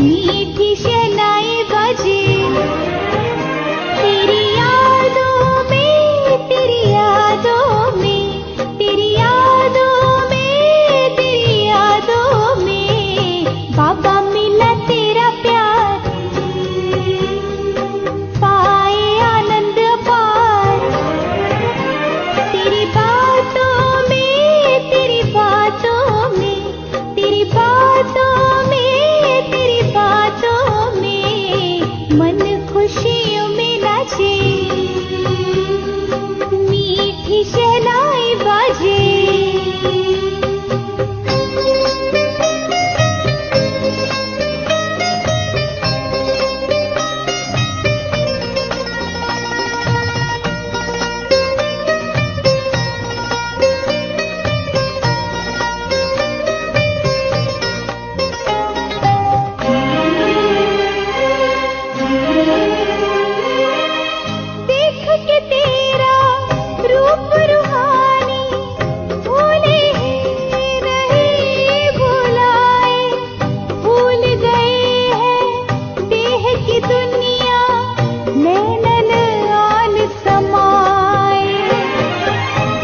मीठी शहनाई बजे तेरी यादों में, तेरी यादों में, तेरी यादों में, तेरी यादों में बाबा मिला तेरा प्यार, पाए आनंद अपार तेरी बातों में, तेरी बातों में, तेरी बातों में, तेरी बातों में मन खुशियों में नाचे, मीठी शहनाई बाजे। देख के तेरा रूप रूहानी, भूले हैं नहीं भुलाए, भूल गए हैं देह की दुनिया, नैनन आन समाए।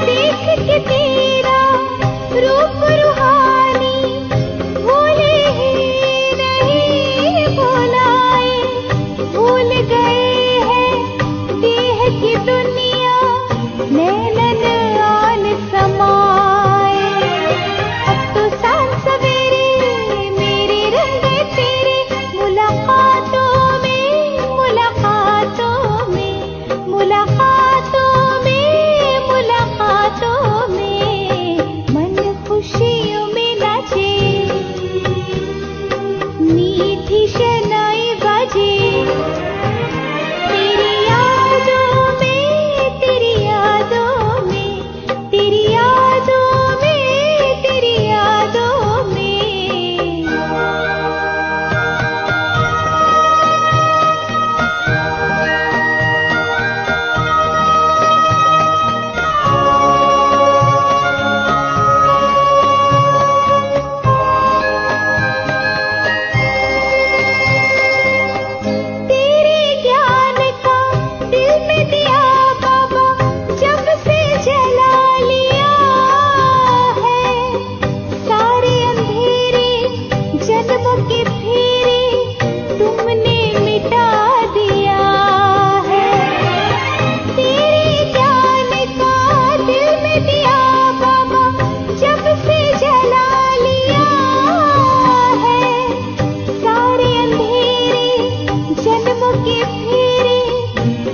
देख के तेरा रूप रूहानी, भूले हैं नहीं भुलाए, भूल गए हैं देह की दुनिया, नैनन आन समाए। अब तो सांझ सवेरे मेरे रह गए तेरे, मुलाकातों में, मुलाकातों में, मुलाकातों में, मुलाकातों में मन खुशियों में नाचे, मीठी शहनाई बाजे तेरी यादों में, तेरी यादों में, तेरी यादों में, तेरी यादों में। तेरे ज्ञान का दिल में दिया बाबा, जब से जला लिया है, सारे अंधेरे जन्मों के फेरे तुमने मिटा दिया है। तेरे ज्ञान का दिल में दिया बाबा, जब से जला लिया है, सारे अंधेरे जन्मों के फेरे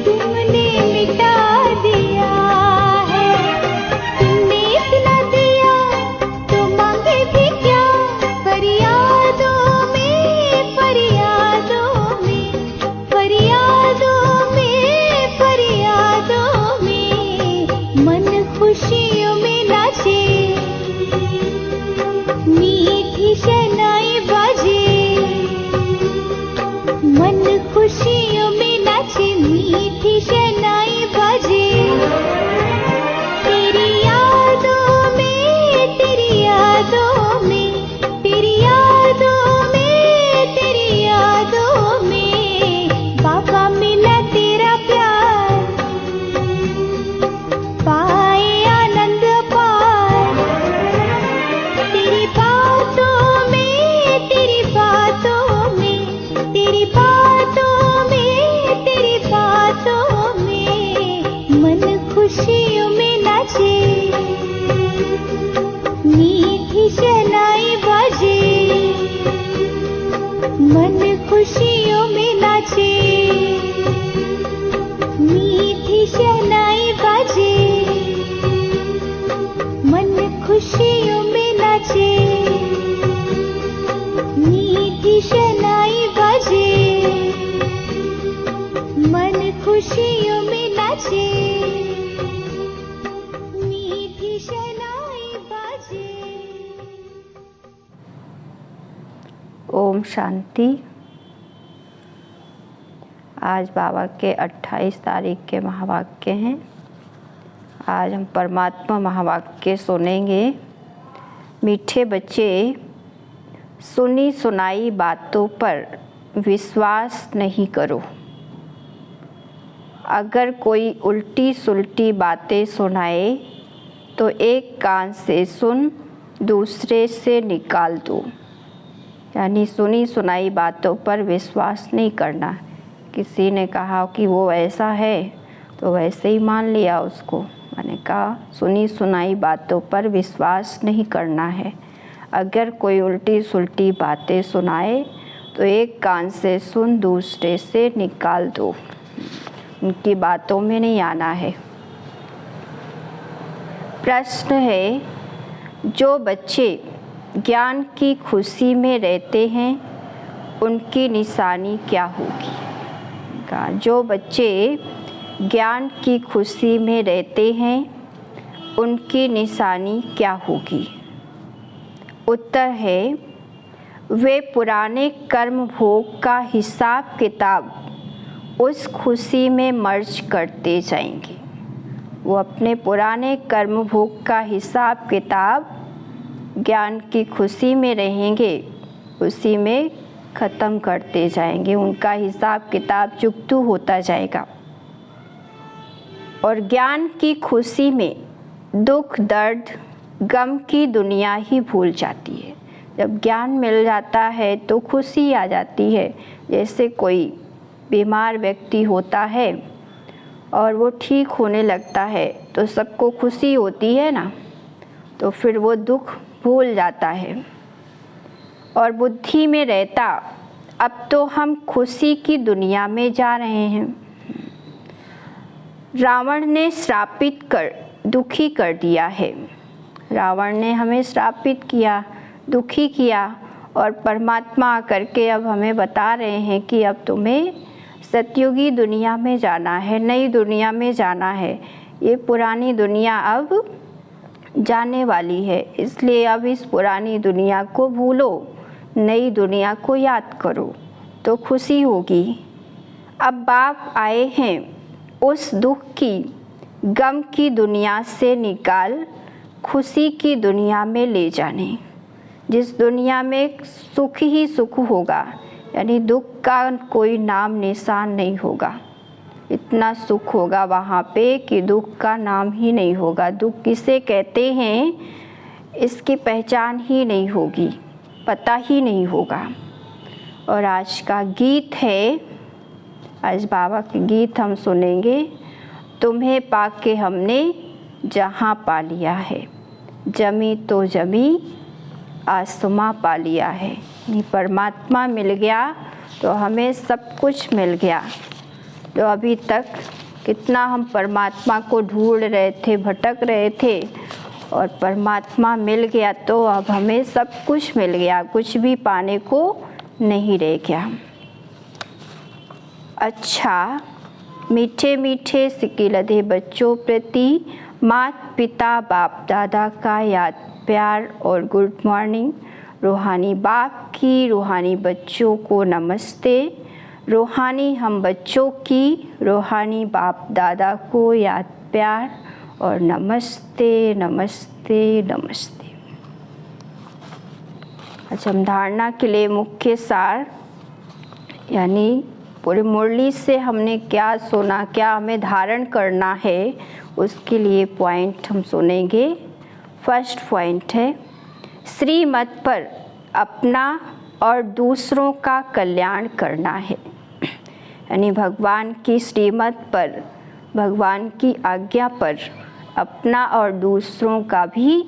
तुमने मिटा दिया है। तुमने इतना दिया तो मांगे भी क्या, फरियादों में, फरियादों में, फरियादों में, फरियादों में मन खुशियों में नाचे, मीठी शहनाई बाजे मन खुशियों में नाचे, मीठी शहनाई बाजे तेरी यादों में, तेरी यादों में, तेरी यादों में, तेरी यादों में बाबा मिला तेरा प्यार, पाए आनंद अपार तेरी बातों में, तेरी बातों में, तेरी बातों में, तेरी बातों में मन खुशियों में नाचे, मीठी शहनाई बाजे मन खुशियों में नाचे, मीठी शहनाई बाजे मन खुशियों में नाचे, मीठी शहनाई बाजे मन खुशियों में नाचे, मीठी शहनाई बाजे। ओम शांति। आज बाबा के 28 तारीख के महावाक्य हैं। आज हम परमात्मा महावाक्य सुनेंगे। मीठे बच्चे, सुनी सुनाई बातों पर विश्वास नहीं करो। अगर कोई उल्टी सुलटी बातें सुनाए तो एक कान से सुन दूसरे से निकाल दो। यानी सुनी सुनाई बातों पर विश्वास नहीं करना। किसी ने कहा कि वो ऐसा है तो वैसे ही मान लिया उसको। मैंने कहा सुनी सुनाई बातों पर विश्वास नहीं करना है। अगर कोई उल्टी सुलटी बातें सुनाए तो एक कान से सुन दूसरे से निकाल दो। उनकी बातों में नहीं आना है। प्रश्न है, जो बच्चे ज्ञान की खुशी में रहते हैं उनकी निशानी क्या होगी? जो बच्चे ज्ञान की खुशी में रहते हैं उनकी निशानी क्या होगी? उत्तर है, वे पुराने कर्म भोग का हिसाब किताब उस खुशी में मर्ज करते जाएंगे। वो अपने पुराने कर्म भोग का हिसाब किताब ज्ञान की खुशी में रहेंगे, उसी में ख़त्म करते जाएंगे। उनका हिसाब किताब चुकतू होता जाएगा। और ज्ञान की खुशी में दुख दर्द गम की दुनिया ही भूल जाती है। जब ज्ञान मिल जाता है तो खुशी आ जाती है। जैसे कोई बीमार व्यक्ति होता है और वो ठीक होने लगता है तो सबको खुशी होती है ना, तो फिर वो दुख भूल जाता है और बुद्धि में रहता, अब तो हम खुशी की दुनिया में जा रहे हैं। रावण ने श्रापित कर दुखी कर दिया है। रावण ने हमें श्रापित किया, दुखी किया, और परमात्मा आकर के अब हमें बता रहे हैं कि अब तुम्हें सतयुगी दुनिया में जाना है, नई दुनिया में जाना है। ये पुरानी दुनिया अब जाने वाली है, इसलिए अब इस पुरानी दुनिया को भूलो, नई दुनिया को याद करो तो खुशी होगी। अब बाप आए हैं उस दुख की गम की दुनिया से निकाल खुशी की दुनिया में ले जाने, जिस दुनिया में सुख ही सुख होगा, यानी दुख का कोई नाम निशान नहीं होगा। इतना सुख होगा वहाँ पे कि दुख का नाम ही नहीं होगा। दुख किसे कहते हैं इसकी पहचान ही नहीं होगी, पता ही नहीं होगा। और आज का गीत है, आज बाबा के गीत हम सुनेंगे। तुम्हें पाके हमने जहाँ पा लिया है, जमी तो जमी आसमां पा लिया है। ये परमात्मा मिल गया तो हमें सब कुछ मिल गया। तो अभी तक कितना हम परमात्मा को ढूंढ रहे थे, भटक रहे थे, और परमात्मा मिल गया तो अब हमें सब कुछ मिल गया, कुछ भी पाने को नहीं रह गया। अच्छा, मीठे मीठे सिकिलधे बच्चों प्रति माता पिता बाप दादा का याद प्यार और गुड मॉर्निंग। रूहानी बाप की रूहानी बच्चों को नमस्ते। रूहानी हम बच्चों की रूहानी बाप दादा को याद प्यार और नमस्ते नमस्ते नमस्ते। अच्छा, हम धारणा के लिए मुख्य सार, यानी पूरी मुरली से हमने क्या सुना, क्या हमें धारण करना है, उसके लिए पॉइंट हम सुनेंगे। फर्स्ट पॉइंट है, श्रीमत पर अपना और दूसरों का कल्याण करना है। यानी भगवान की श्रीमत पर, भगवान की आज्ञा पर अपना और दूसरों का भी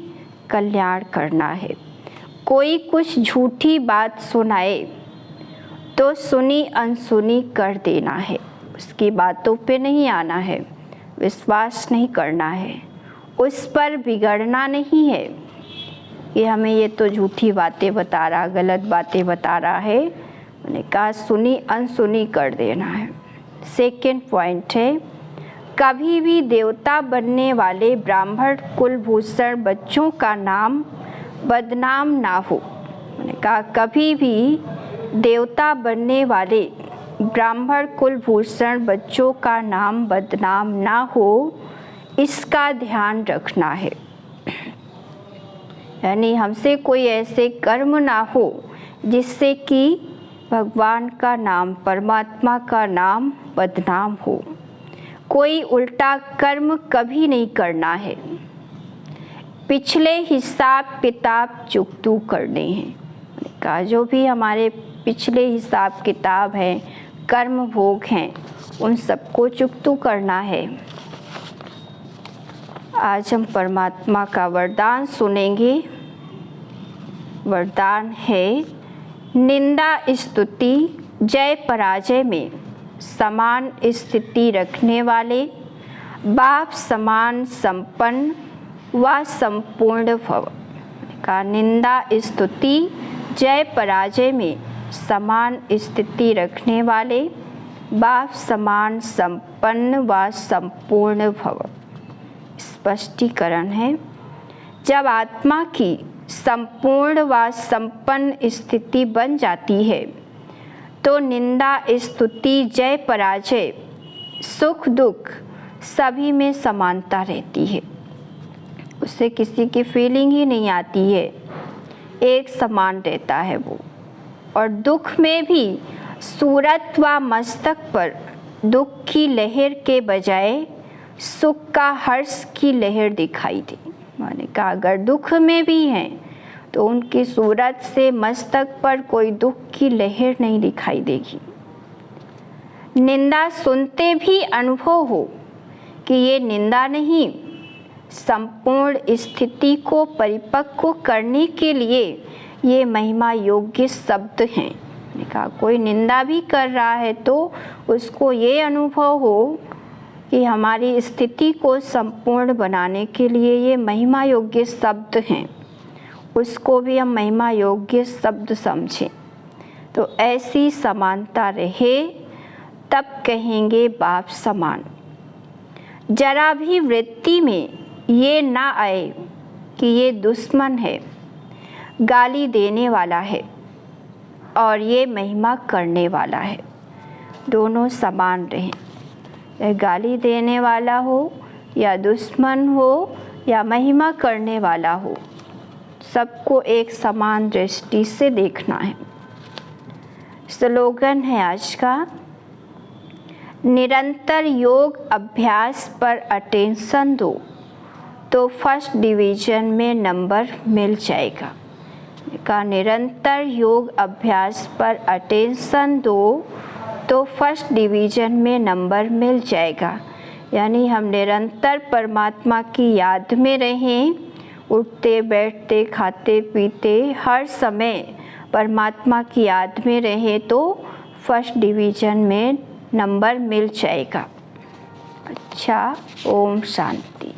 कल्याण करना है। कोई कुछ झूठी बात सुनाए तो सुनी अनसुनी कर देना है, उसकी बातों पे नहीं आना है, विश्वास नहीं करना है, उस पर बिगड़ना नहीं है कि हमें ये तो झूठी बातें बता रहा, गलत बातें बता रहा है। मैंने कहा सुनी अनसुनी कर देना है। सेकंड पॉइंट है, कभी भी देवता बनने वाले ब्राह्मण कुलभूषण बच्चों का नाम बदनाम ना हो। मैंने कहा कभी भी देवता बनने वाले ब्राह्मण कुलभूषण बच्चों का नाम बदनाम ना हो, इसका ध्यान रखना है। यानी हमसे कोई ऐसे कर्म ना हो जिससे कि भगवान का नाम, परमात्मा का नाम बदनाम हो। कोई उल्टा कर्म कभी नहीं करना है। पिछले हिसाब किताब चुकतू करने हैं। का जो भी हमारे पिछले हिसाब किताब हैं, कर्म भोग हैं, उन सबको चुकतू करना है। आज हम परमात्मा का वरदान सुनेंगे। वरदान है, निंदा स्तुति जय पराजय में समान स्थिति रखने वाले, बाप समान संपन्न व संपूर्ण भव। का निंदा स्तुति जय पराजय में समान स्थिति रखने वाले, बाप समान संपन्न व संपूर्ण भव। स्पष्टीकरण है, जब आत्मा की संपूर्ण व संपन्न स्थिति बन जाती है तो निंदा स्तुति जय पराजय सुख दुख सभी में समानता रहती है। उससे किसी की फीलिंग ही नहीं आती है, एक समान रहता है वो। और दुख में भी सूरत व मस्तक पर दुख की लहर के बजाय सुख का हर्ष की लहर दिखाई दे। माने का अगर दुख में भी हैं तो उनकी सूरत से मस्तक पर कोई दुख की लहर नहीं दिखाई देगी। निंदा सुनते भी अनुभव हो कि ये निंदा नहीं, संपूर्ण स्थिति को परिपक्व करने के लिए ये महिमा योग्य शब्द हैं। कहा कोई निंदा भी कर रहा है तो उसको ये अनुभव हो कि हमारी स्थिति को संपूर्ण बनाने के लिए ये महिमा योग्य शब्द हैं, उसको भी हम महिमा योग्य शब्द समझें। तो ऐसी समानता रहे तब कहेंगे बाप समान। जरा भी वृत्ति में ये ना आए कि ये दुश्मन है, गाली देने वाला है और ये महिमा करने वाला है। दोनों समान रहें, या गाली देने वाला हो या दुश्मन हो या महिमा करने वाला हो, सबको एक समान दृष्टि से देखना है। स्लोगन है आज का, निरंतर योग अभ्यास पर अटेंशन दो तो फर्स्ट डिवीज़न में नंबर मिल जाएगा। का निरंतर योग अभ्यास पर अटेंशन दो तो फर्स्ट डिवीज़न में नंबर मिल जाएगा। यानी हम निरंतर परमात्मा की याद में रहें, उठते बैठते खाते पीते हर समय परमात्मा की याद में रहें तो फर्स्ट डिवीज़न में नंबर मिल जाएगा। अच्छा, ओम शांति।